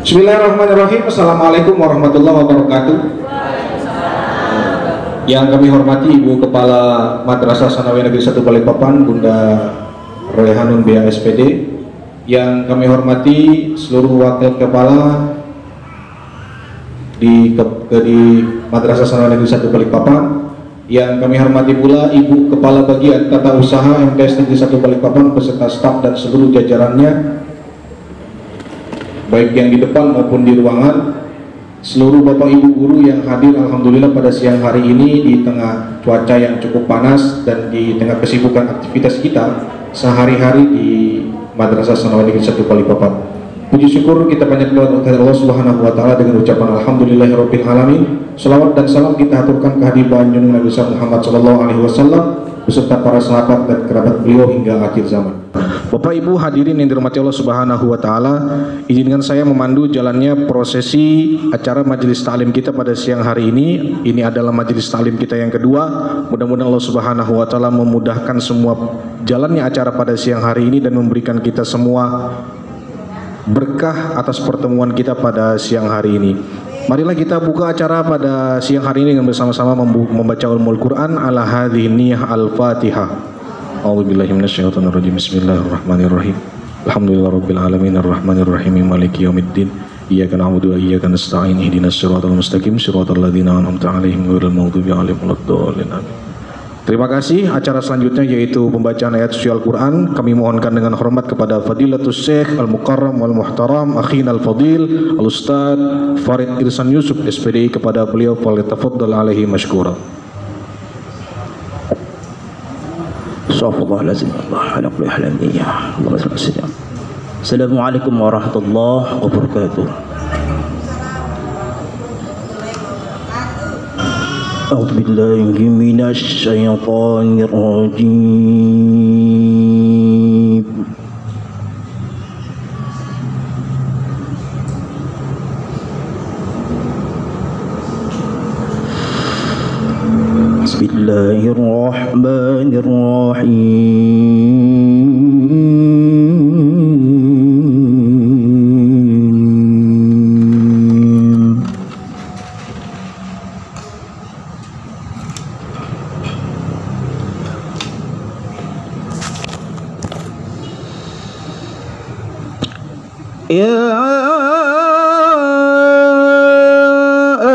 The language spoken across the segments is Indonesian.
Bismillahirrahmanirrahim. Assalamualaikum warahmatullahi wabarakatuh. Yang kami hormati Ibu Kepala Madrasah Sanawiyah Negeri 1 Balikpapan, Bunda Royhanun BASPD. Yang kami hormati seluruh wakil kepala di Madrasah Sanawiyah Negeri 1 Balikpapan. Yang kami hormati pula Ibu Kepala Bagian Tata Usaha MTS Negeri 1 Balikpapan beserta staf dan seluruh jajarannya, baik yang di depan maupun di ruangan, seluruh Bapak Ibu guru yang hadir alhamdulillah pada siang hari ini di tengah cuaca yang cukup panas dan di tengah kesibukan aktivitas kita sehari-hari di Madrasah Sanawiyah Negeri 1 Balikpapan. Puji syukur kita panjatkan kepada Allah Subhanahu wa taala dengan ucapan alhamdulillahirabbil alamin. Selawat dan salam kita aturkan kehadiran junjungan Nabi Muhammad sallallahu alaihi wasallam beserta para sahabat dan kerabat beliau hingga akhir zaman. Bapak Ibu hadirin yang dirahmati Allah Subhanahu wa taala, izinkan saya memandu jalannya prosesi acara majelis taklim kita pada siang hari ini. Ini adalah majelis taklim kita yang kedua. Mudah-mudahan Allah Subhanahu wa taala memudahkan semua jalannya acara pada siang hari ini dan memberikan kita semua berkah atas pertemuan kita pada siang hari ini. Marilah kita buka acara pada siang hari ini dengan bersama-sama membaca Ummul Quran ala hadhihi niyyah al-Fatihah. A'udzubillahi minasyaitonirrajim. Bismillahirrahmanirrahim. Alhamdulillahirabbil alamin arrahmanirrahim maliki yaumiddin. Iyyaka na'budu wa iyyaka nasta'in ihdinas siratal mustaqim siratal ladzina an'amta 'alaihim ghairil maghdubi 'alaihim waladdallin. Terima kasih. Acara selanjutnya yaitu pembacaan ayat suci Al-Quran. Kami mohonkan dengan hormat kepada Fadilatus Syekh Al-Mukarram Wal-Muhtaram Akhin Al-Fadil Al-Ustad Farid Irsan Yusuf SPDI, kepada beliau falyatafaddal alaihi mashkura. Assalamualaikum warahmatullahi wabarakatuh. أعوذ بالله من الشيطان الرجيم. بسم الله الرحمن الرحيم. يا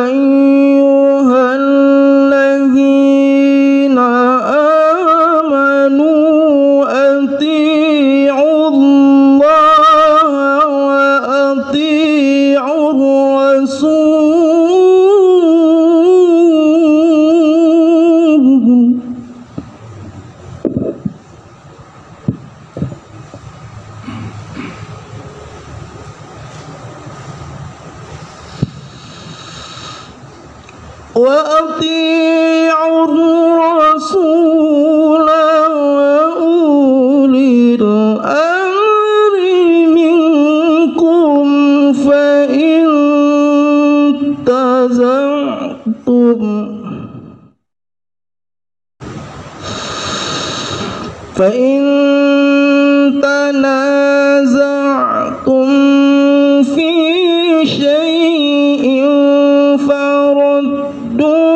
أيها الذين آمنوا أطيعوا الله وأطيعوا الرسول وأولي الأمر منكم فإن تنازعتم في شيء فردوا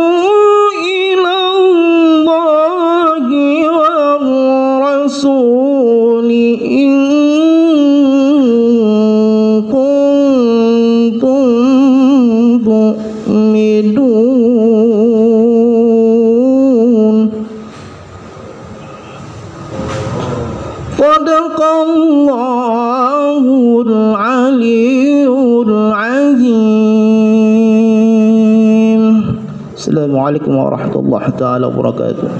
إلى الله والرسول إن كنتم مؤمنون. Sadaqallahul Aliyyul Azim. Assalamualaikum warahmatullahi taala wabarakatuh.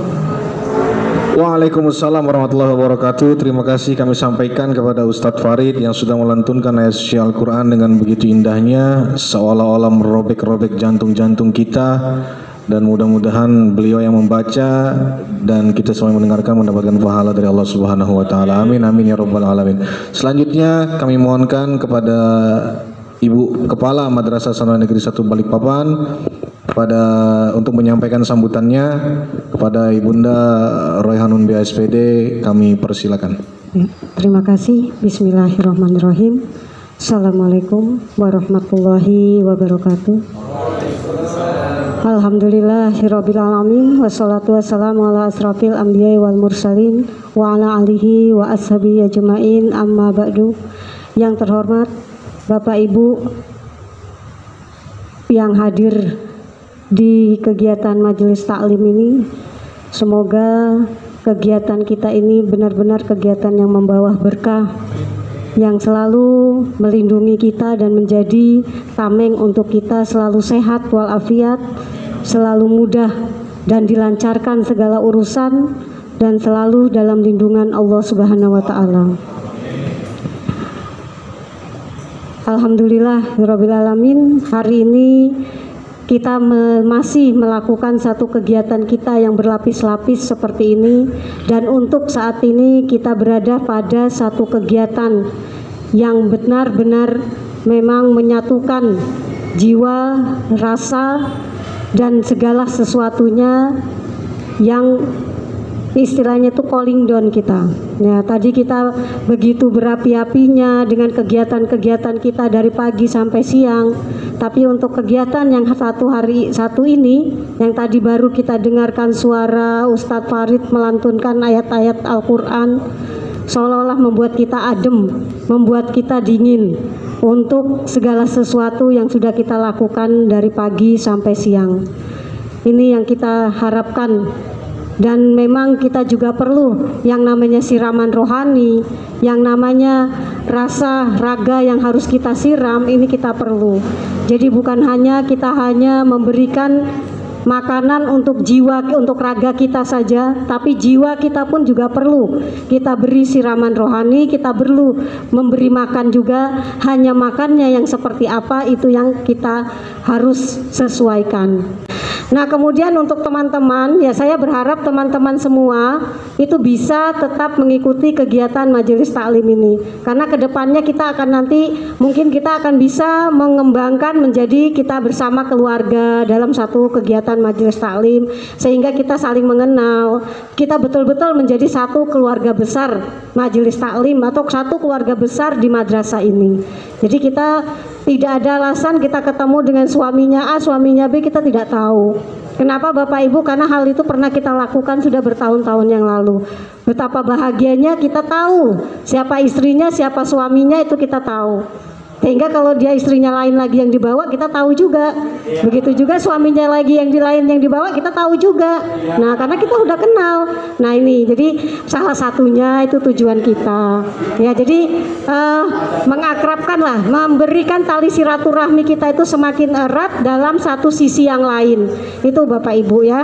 Waalaikumsalam warahmatullahi wabarakatuh. Terima kasih kami sampaikan kepada Ustadz Farid yang sudah melantunkan ayat suci Al-Quran dengan begitu indahnya, seolah-olah merobek-robek jantung-jantung kita. Dan mudah-mudahan beliau yang membaca dan kita semua yang mendengarkan mendapatkan pahala dari Allah Subhanahu wa taala. Amin amin ya rabbal alamin. Selanjutnya kami mohonkan kepada Ibu Kepala Madrasah Sanawiyah Negeri 1 Balikpapan untuk menyampaikan sambutannya kepada Ibunda Royhanun BASPD, kami persilakan. Terima kasih. Bismillahirrahmanirrahim. Assalamualaikum warahmatullahi wabarakatuh. Alhamdulillahirabbil alamin wassalatu wassalamu ala asrofil anbiya'i wal mursalin wa ala alihi wa ashabihi ajmain, amma ba'du. Yang terhormat Bapak Ibu yang hadir di kegiatan majelis taklim ini, semoga kegiatan kita ini benar-benar kegiatan yang membawa berkah, yang selalu melindungi kita dan menjadi tameng untuk kita selalu sehat walafiat, selalu mudah dan dilancarkan segala urusan, dan selalu dalam lindungan Allah Subhanahu wa Ta'ala. Alhamdulillahirabbil alamin, hari ini kita masih melakukan satu kegiatan kita yang berlapis-lapis seperti ini, dan untuk saat ini kita berada pada satu kegiatan yang benar-benar memang menyatukan jiwa, rasa, dan segala sesuatunya yang istilahnya itu calling down kita. Ya, tadi kita begitu berapi-apinya dengan kegiatan-kegiatan kita dari pagi sampai siang. Tapi untuk kegiatan yang satu ini, yang tadi baru kita dengarkan suara Ustadz Farid melantunkan ayat-ayat Al-Quran, seolah-olah membuat kita adem, membuat kita dingin untuk segala sesuatu yang sudah kita lakukan dari pagi sampai siang. Ini yang kita harapkan. Dan memang kita juga perlu yang namanya siraman rohani, yang namanya rasa raga yang harus kita siram, ini kita perlu. Jadi bukan hanya kita memberikan makanan untuk jiwa, untuk raga kita saja, tapi jiwa kita pun juga perlu kita beri siraman rohani, kita perlu memberi makan juga. Hanya makannya yang seperti apa, itu yang kita harus sesuaikan. Nah, kemudian untuk teman-teman, ya saya berharap teman-teman semua itu bisa tetap mengikuti kegiatan majelis taklim ini, karena kedepannya kita akan nanti mungkin kita akan bisa mengembangkan menjadi kita bersama keluarga dalam satu kegiatan majelis taklim, sehingga kita saling mengenal, kita betul-betul menjadi satu keluarga besar majelis taklim atau satu keluarga besar di madrasah ini. Jadi kita tidak ada alasan kita ketemu dengan suaminya A, suaminya B, kita tidak tahu. Kenapa Bapak Ibu? Karena hal itu pernah kita lakukan sudah bertahun-tahun yang lalu. Betapa bahagianya kita tahu siapa istrinya, siapa suaminya, itu kita tahu. Sehingga kalau dia istrinya lain lagi yang dibawa, kita tahu juga. Begitu juga suaminya lagi yang lain yang dibawa, kita tahu juga. Nah, karena kita udah kenal. Nah, ini jadi salah satunya itu tujuan kita. Ya, jadi mengakrabkan lah, memberikan tali silaturahmi kita itu semakin erat dalam satu sisi yang lain. Itu Bapak Ibu ya.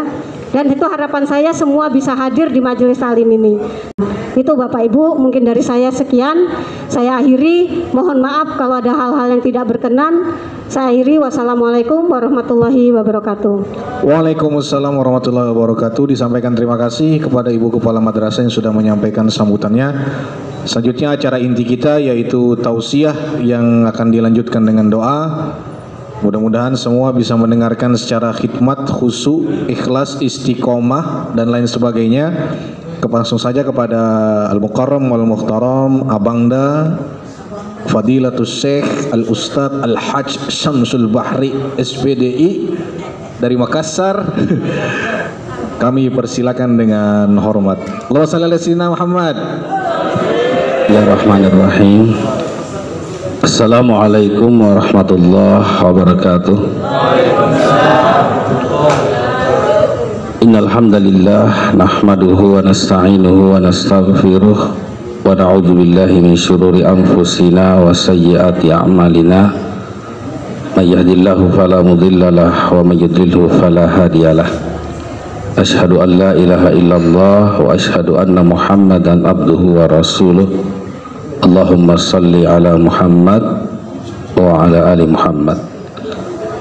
Dan itu harapan saya semua bisa hadir di majelis taklim ini. Itu Bapak Ibu, mungkin dari saya sekian. Saya akhiri, mohon maaf kalau ada hal-hal yang tidak berkenan. Saya akhiri, wassalamualaikum warahmatullahi wabarakatuh. Waalaikumsalam warahmatullahi wabarakatuh. Disampaikan terima kasih kepada Ibu Kepala Madrasah yang sudah menyampaikan sambutannya. Selanjutnya acara inti kita yaitu tausiah yang akan dilanjutkan dengan doa. Mudah-mudahan semua bisa mendengarkan secara khidmat, khusyuk, ikhlas, istiqomah, dan lain sebagainya. Langsung saja kepada Al-Mukarram wal-Muhtaram Abangda Fadilatus Syekh Al-Ustadz Al-Hajj Syamsul Bahri SPDI dari Makassar. Kami persilakan dengan hormat. Allahumma shalli ala sayyidina Muhammad. Bismillahirrahmanirrahim. Assalamualaikum warahmatullahi wabarakatuh. Innal hamdalillah nahmaduhu wa nasta'inuhu wa nastaghfiruh wa na'udzu billahi min syururi anfusina wa sayyiati a'malina. May yahdihillahu fala mudhillalah wa may yudlilhu fala hadiyalah. Asyhadu an la ilaha illallah wa asyhadu anna Muhammadan abduhu wa rasuluh. Allahumma salli ala Muhammad wa ala ali Muhammad.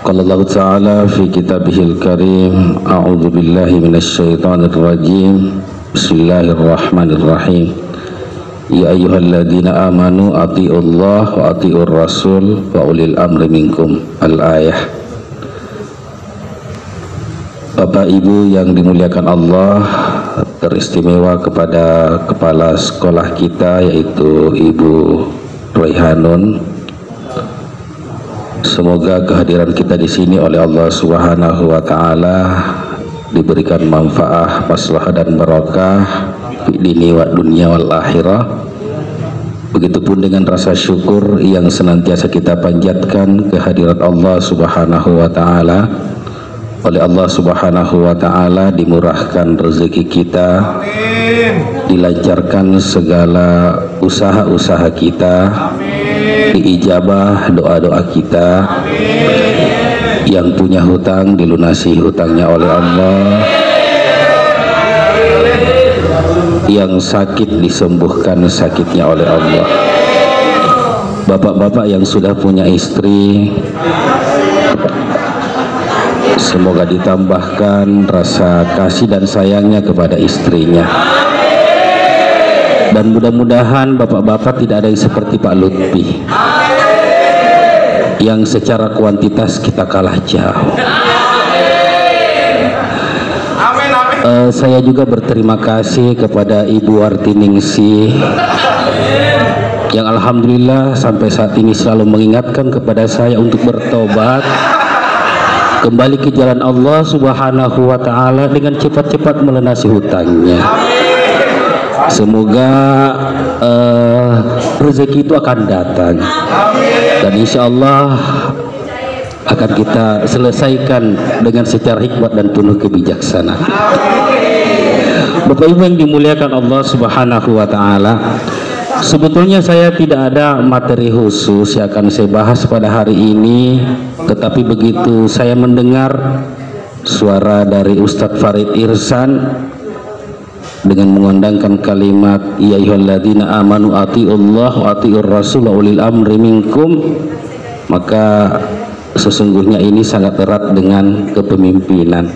Qala Allah Ta'ala fi kitabihil karim, a'udzu billahi minasy syaithanir rajim. Bismillahirrahmanirrahim. Ya ayyuhalladzina amanu atti'ullah wa atti'ur rasul wa ulil amri minkum. Al-ayah. Bapak Ibu yang dimuliakan Allah, teristimewa kepada kepala sekolah kita yaitu Ibu Royhanun Semoga kehadiran kita di sini oleh Allah Subhanahu wa taala diberikan manfaat, maslahah dan barakah fi dini wa dunya wal akhirah. Begitupun dengan rasa syukur yang senantiasa kita panjatkan kehadirat Allah Subhanahu wa taala. Oleh Allah Subhanahu wa taala dimurahkan rezeki kita, dilancarkan segala usaha-usaha kita, diijabah doa-doa kita. Yang punya hutang dilunasi hutangnya oleh Allah, yang sakit disembuhkan sakitnya oleh Allah. Bapak-bapak yang sudah punya istri, semoga ditambahkan rasa kasih dan sayangnya kepada istrinya. Dan mudah-mudahan bapak-bapak tidak ada yang seperti Pak Lutfi, yang secara kuantitas kita kalah jauh. Saya juga berterima kasih kepada Ibu Artiningsih yang alhamdulillah sampai saat ini selalu mengingatkan kepada saya untuk bertobat, kembali ke jalan Allah Subhanahu wa taala dengan cepat-cepat melunasi hutangnya. Semoga rezeki itu akan datang dan insya Allah akan kita selesaikan dengan secara hikmat dan penuh kebijaksanaan. Bapak Ibu yang dimuliakan Allah Subhanahu wa taala, sebetulnya saya tidak ada materi khusus yang akan saya bahas pada hari ini, tetapi begitu saya mendengar suara dari Ustadz Farid Irsan dengan mengundangkan kalimat ya ayyuhalladzina amanu atiullah wa atiur rasul wa ulil amri minkum, maka sesungguhnya ini sangat erat dengan kepemimpinan.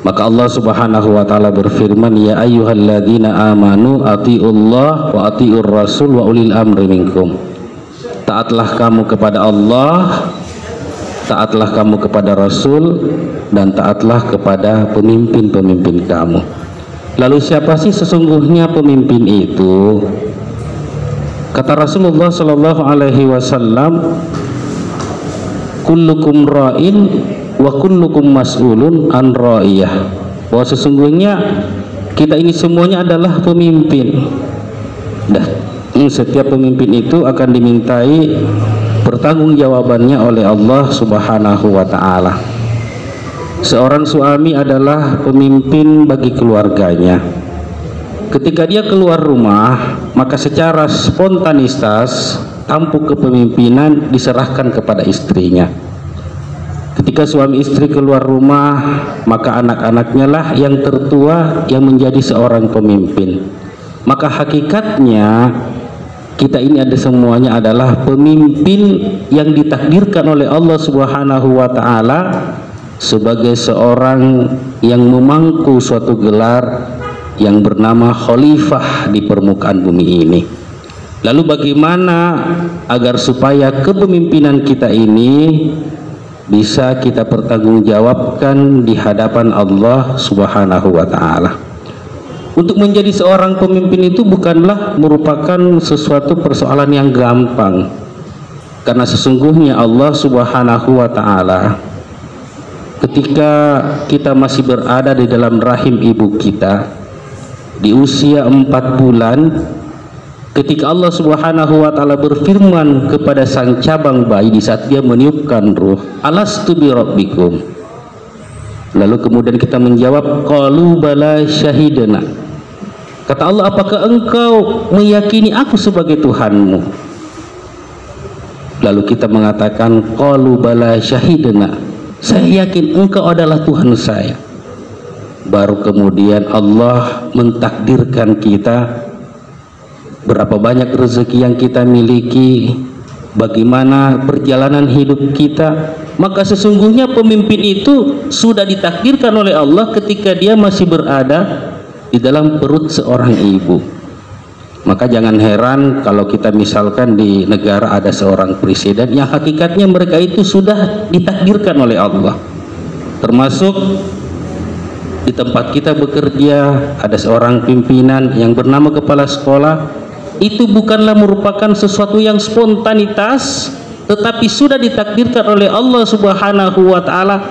Maka Allah Subhanahu wa taala berfirman ya ayyuhalladzina amanu atiullah wa atiur rasul wa ulil amri minkum. Taatlah kamu kepada Allah, taatlah kamu kepada Rasul, dan taatlah kepada pemimpin-pemimpin kamu. Lalu siapa sih sesungguhnya pemimpin itu? Kata Rasulullah sallallahu alaihi wasallam, kullukum ra'in wa kullukum mas'ulun an ra'iyah. Bahwa sesungguhnya kita ini semuanya adalah pemimpin. Setiap pemimpin itu akan dimintai pertanggungjawabannya oleh Allah Subhanahu wa taala. Seorang suami adalah pemimpin bagi keluarganya. Ketika dia keluar rumah, maka secara spontanitas tampuk kepemimpinan diserahkan kepada istrinya. Ketika suami istri keluar rumah, maka anak-anaknya lah yang tertua yang menjadi seorang pemimpin. Maka hakikatnya kita ini ada semuanya adalah pemimpin yang ditakdirkan oleh Allah Subhanahu wa taala sebagai seorang yang memangku suatu gelar yang bernama khalifah di permukaan bumi ini. Lalu bagaimana agar supaya kepemimpinan kita ini bisa kita pertanggungjawabkan di hadapan Allah Subhanahu wa taala? Untuk menjadi seorang pemimpin itu bukanlah merupakan sesuatu persoalan yang gampang, karena sesungguhnya Allah Subhanahu wa taala ketika kita masih berada di dalam rahim ibu kita di usia 4 bulan, ketika Allah Subhanahu wa taala berfirman kepada sang cabang bayi di saat dia meniupkan ruh, alastu bi rabbikum. Lalu kemudian kita menjawab, qalu bala syahidna. Kata Allah, apakah engkau meyakini aku sebagai Tuhanmu? Lalu kita mengatakan, qalu bala syahidna. Saya yakin engkau adalah Tuhan saya. Baru kemudian Allah mentakdirkan kita berapa banyak rezeki yang kita miliki, bagaimana perjalanan hidup kita. Maka sesungguhnya pemimpin itu sudah ditakdirkan oleh Allah ketika dia masih berada di dalam perut seorang ibu. Maka jangan heran kalau kita misalkan di negara ada seorang presiden yang hakikatnya mereka itu sudah ditakdirkan oleh Allah. Termasuk di tempat kita bekerja ada seorang pimpinan yang bernama kepala sekolah. Itu bukanlah merupakan sesuatu yang spontanitas, tetapi sudah ditakdirkan oleh Allah Subhanahu wa taala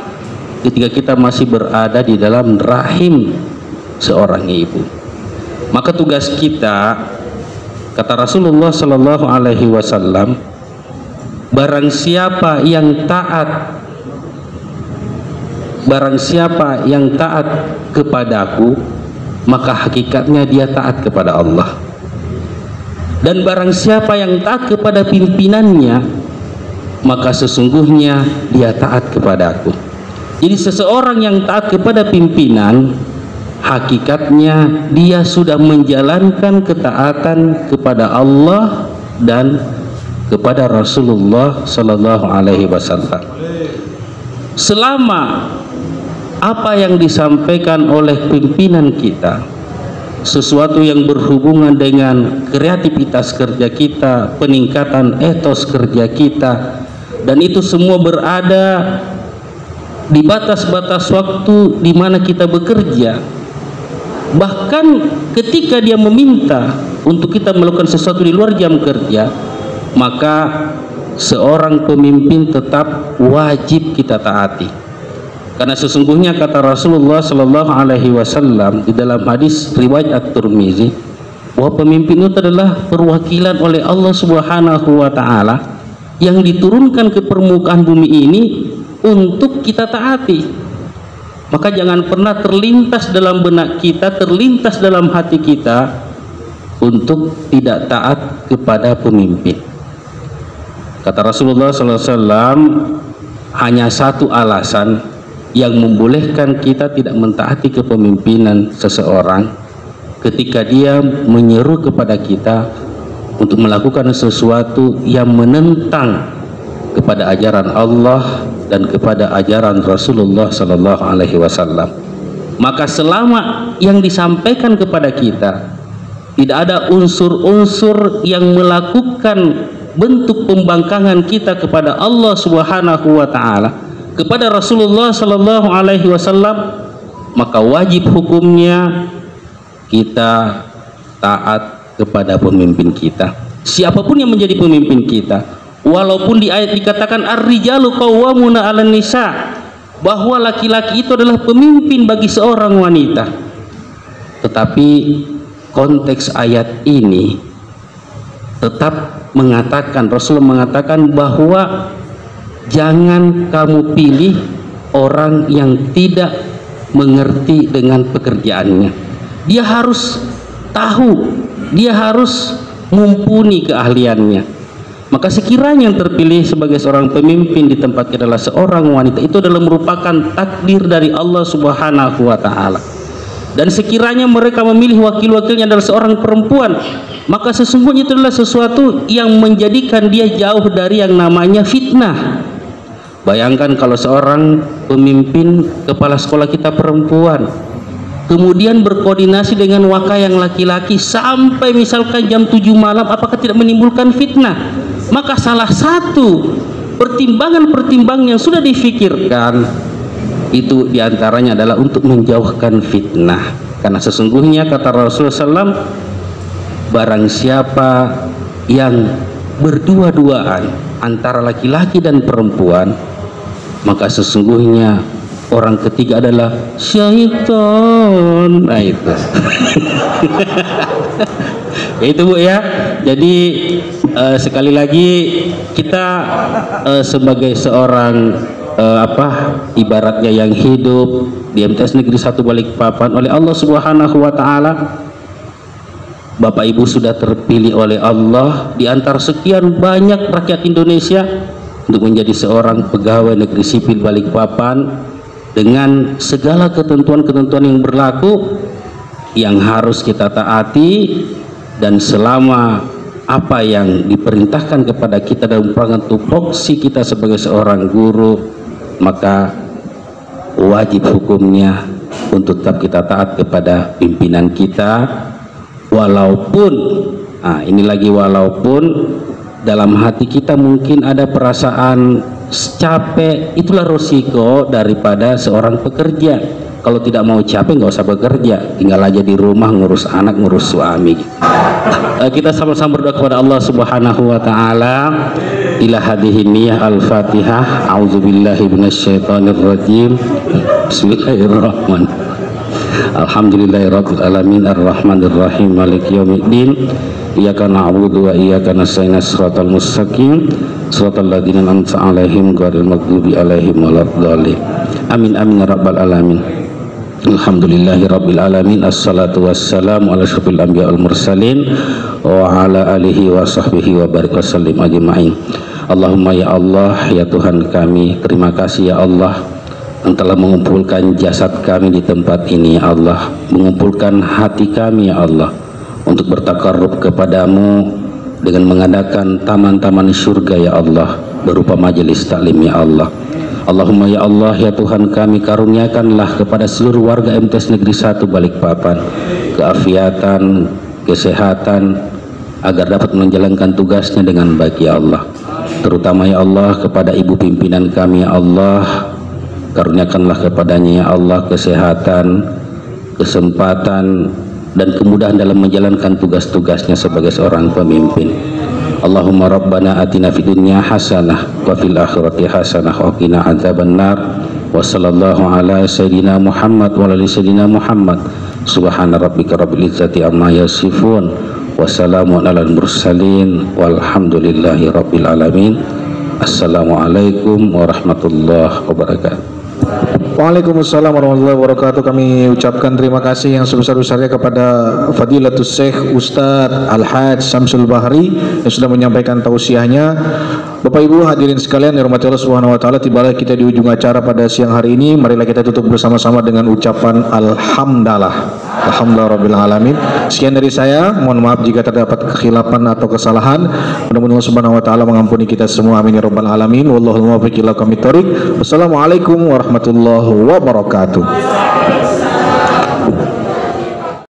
ketika kita masih berada di dalam rahim seorang ibu. Maka tugas kita, kata Rasulullah sallallahu alaihi wasallam, barang siapa yang taat kepadaku, maka hakikatnya dia taat kepada Allah. Dan barang siapa yang taat kepada pimpinannya, maka sesungguhnya dia taat kepadaku. Jadi seseorang yang taat kepada pimpinan, hakikatnya dia sudah menjalankan ketaatan kepada Allah dan kepada Rasulullah sallallahu alaihi wasallam. Selama apa yang disampaikan oleh pimpinan kita sesuatu yang berhubungan dengan kreativitas kerja kita, peningkatan etos kerja kita, dan itu semua berada di batas-batas waktu di mana kita bekerja. Bahkan ketika dia meminta untuk kita melakukan sesuatu di luar jam kerja, maka seorang pemimpin tetap wajib kita taati. Karena sesungguhnya kata Rasulullah sallallahu alaihi wasallam di dalam hadis riwayat At-Tirmizi, bahwa pemimpin itu adalah perwakilan oleh Allah Subhanahu wa taala yang diturunkan ke permukaan bumi ini untuk kita taati. Maka jangan pernah terlintas dalam benak kita, terlintas dalam hati kita untuk tidak taat kepada pemimpin. Kata Rasulullah sallallahu alaihi wasallam, hanya satu alasan yang membolehkan kita tidak mentaati kepemimpinan seseorang, ketika dia menyeru kepada kita untuk melakukan sesuatu yang menentang kepada ajaran Allah dan kepada ajaran Rasulullah sallallahu alaihi wasallam. Maka selama yang disampaikan kepada kita tidak ada unsur-unsur yang melakukan bentuk pembangkangan kita kepada Allah Subhanahu wa taala, kepada Rasulullah sallallahu alaihi wasallam, maka wajib hukumnya kita taat kepada pemimpin kita, siapapun yang menjadi pemimpin kita. Walaupun di ayat dikatakan ar-rijalu qawwamuna 'alan nisa, bahwa laki-laki itu adalah pemimpin bagi seorang wanita, tetapi konteks ayat ini tetap mengatakan, Rasulullah mengatakan bahwa jangan kamu pilih orang yang tidak mengerti dengan pekerjaannya. Dia harus tahu, dia harus mumpuni keahliannya. Maka sekiranya yang terpilih sebagai seorang pemimpin di tempat kita adalah seorang wanita, itu adalah merupakan takdir dari Allah Subhanahu wa taala. Dan sekiranya mereka memilih wakil-wakilnya adalah seorang perempuan, maka sesungguhnya itu adalah sesuatu yang menjadikan dia jauh dari yang namanya fitnah. Bayangkan kalau seorang pemimpin kepala sekolah kita perempuan, kemudian berkoordinasi dengan wakil yang laki-laki sampai misalkan jam 7 malam, apakah tidak menimbulkan fitnah? Maka salah satu pertimbangan-pertimbangan yang sudah difikirkan itu diantaranya adalah untuk menjauhkan fitnah. Karena sesungguhnya kata Rasulullah SAW, barang siapa yang berdua-duaan antara laki-laki dan perempuan, maka sesungguhnya orang ketiga adalah syaitan. Nah itu itu Bu ya. Jadi sekali lagi kita sebagai seorang ibaratnya yang hidup di MTS Negeri 1 Balikpapan oleh Allah Subhanahu wa taala, Bapak Ibu sudah terpilih oleh Allah di antara sekian banyak rakyat Indonesia untuk menjadi seorang pegawai negeri sipil Balikpapan dengan segala ketentuan-ketentuan yang berlaku yang harus kita taati. Dan selama apa yang diperintahkan kepada kita dalam merupakan tupoksi kita sebagai seorang guru, maka wajib hukumnya untuk tetap kita taat kepada pimpinan kita, walaupun ini lagi walaupun dalam hati kita mungkin ada perasaan capek. Itulah resiko daripada seorang pekerja. Kalau tidak mau capek nggak usah bekerja, tinggal aja di rumah ngurus anak, ngurus suami. Kita sama-sama berdoa kepada Allah Subhanahu wa taala. Ila hadhihi niyyah al-Fatihah. A'udzubillahi minasyaitonirrajim. Bismillahirrahmanirrahim. Alhamdulillahirabbil alamin arrahmanirrahim maliki yaumiddin. Iyyaka na'budu wa iyyaka nasta'in shiratal mustaqim shiratal ladzina an'amta 'alaihim ghairil maghdubi 'alaihim waladdallin. Amin amin ya rabbal alamin. Alhamdulillahirabbil alamin. Assalatu wassalamu ala asyrofil anbiya wal mursalin wa ala alihi wa sahbihi wa barik wasallim ajma'in. Allahumma ya Allah, ya Tuhan kami, terima kasih ya Allah yang telah mengumpulkan jasad kami di tempat ini ya Allah, mengumpulkan hati kami ya Allah untuk bertakarrub kepadamu dengan mengadakan taman-taman surga ya Allah berupa majelis taklim ya Allah. Allahumma ya Allah, ya Tuhan kami, karuniakanlah kepada seluruh warga MTs Negeri 1 Balikpapan keafiatan, kesehatan agar dapat menjalankan tugasnya dengan baik ya Allah. Terutama ya Allah kepada ibu pimpinan kami ya Allah, karuniakanlah kepadanya ya Allah kesehatan, kesempatan dan kemudahan dalam menjalankan tugas-tugasnya sebagai seorang pemimpin. Allahumma rabbana atina fid dunya hasanah wa fil akhirati hasanah wa qina adzabannar. Wa sallallahu ala sayyidina Muhammad wa ala sayyidina Muhammad. Subhana rabbika rabbil izzati amma yasifun wa salamun alal mursalin walhamdulillahi rabbil alamin. Assalamualaikum warahmatullahi wabarakatuh. Waalaikumsalam warahmatullahi wabarakatuh. Kami ucapkan terima kasih yang sebesar-besarnya kepada Fadilatus Syekh Ustadz Al-Hajj Syamsul Bahri yang sudah menyampaikan tausiahnya. Bapak Ibu hadirin sekalian yang dirahmati Allah Subhanahu wa taala, tibalah kita di ujung acara pada siang hari ini. Marilah kita tutup bersama-sama dengan ucapan alhamdulillah. Alhamdulillah alamin. Sekian dari saya, mohon maaf jika terdapat kekhilafan atau kesalahan. Mudah-mudahan Allah Subhanahu wa taala mengampuni kita semua. Amin ya rabbal alamin. Wallahul muwaffiq ila aqwamit thoriq. Wassalamualaikum warahmatullahi wabarakatuh.